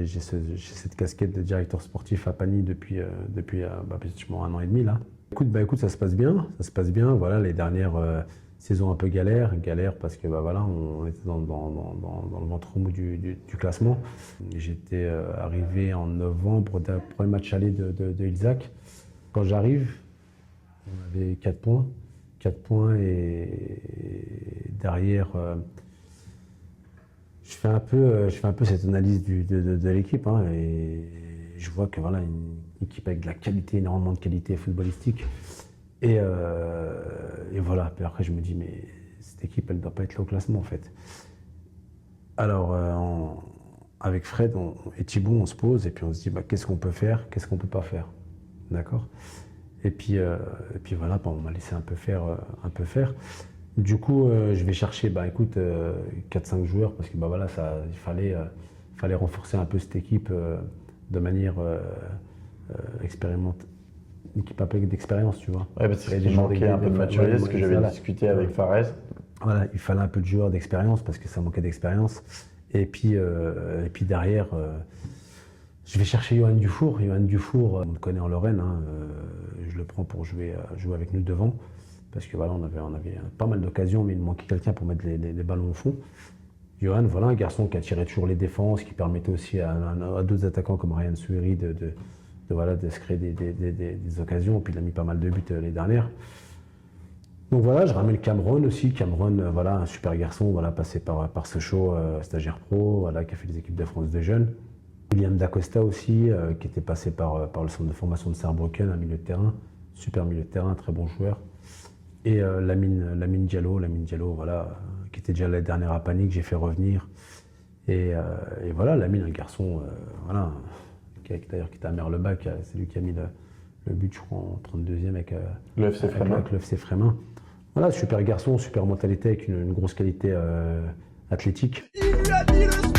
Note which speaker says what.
Speaker 1: j'ai cette casquette de directeur sportif à Pagny depuis pratiquement 1 an et demi là. Écoute, ça se passe bien. Voilà, les dernières saisons un peu galère parce que voilà, on était dans le ventre mou du classement. J'étais arrivé en novembre d'un premier match aller de Ilzac. Quand j'arrive, on avait 4 points. 4 points et derrière, je fais un peu cette analyse de l'équipe hein, et je vois que voilà, une équipe avec de la qualité, énormément de qualité footballistique. Et voilà, puis après je me dis, mais cette équipe, elle ne doit pas être là au classement en fait. Alors, avec Fred et Thibaut, on se pose et puis on se dit, bah, qu'est-ce qu'on peut faire, qu'est-ce qu'on ne peut pas faire. D'accord ? Et puis voilà, on m'a laissé un peu faire. Du coup, je vais chercher, 4-5 joueurs parce que voilà, il fallait renforcer un peu cette équipe de manière expérimentale. Une équipe un peu d'expérience, tu vois.
Speaker 2: Ouais, parce qu'il manquait un peu de maturité, ce que j'avais discuté avec Fares.
Speaker 1: Voilà, il fallait un peu de joueurs d'expérience parce que ça manquait d'expérience. Et puis derrière, je vais chercher Johan Dufour. Johan Dufour, on le connaît en Lorraine. Hein, je le prends pour jouer avec nous devant. Parce que voilà, on avait pas mal d'occasions, mais il manquait quelqu'un pour mettre les ballons au fond. Johan, voilà, un garçon qui attirait toujours les défenses, qui permettait aussi à d'autres attaquants comme Ryan Souiri de se créer des occasions. Puis il a mis pas mal de buts les dernières. Donc voilà, je ramène Cameron aussi. Cameron, voilà, un super garçon, voilà, passé par Sochaux, stagiaire pro, voilà, qui a fait les équipes de France de jeunes. William Dacosta aussi, qui était passé par le centre de formation de Saarbrücken, un milieu de terrain, super milieu de terrain, très bon joueur. Et Lamine Diallo, voilà, qui était déjà l'année dernière à Pagny, que j'ai fait revenir. Et voilà, Lamine, un garçon, voilà, qui était à Merlebach, c'est lui qui a mis le but, je crois, en 32e avec
Speaker 2: le FC
Speaker 1: Frémin. Voilà, super garçon, super mentalité, avec une grosse qualité athlétique.
Speaker 3: Il lui a mis le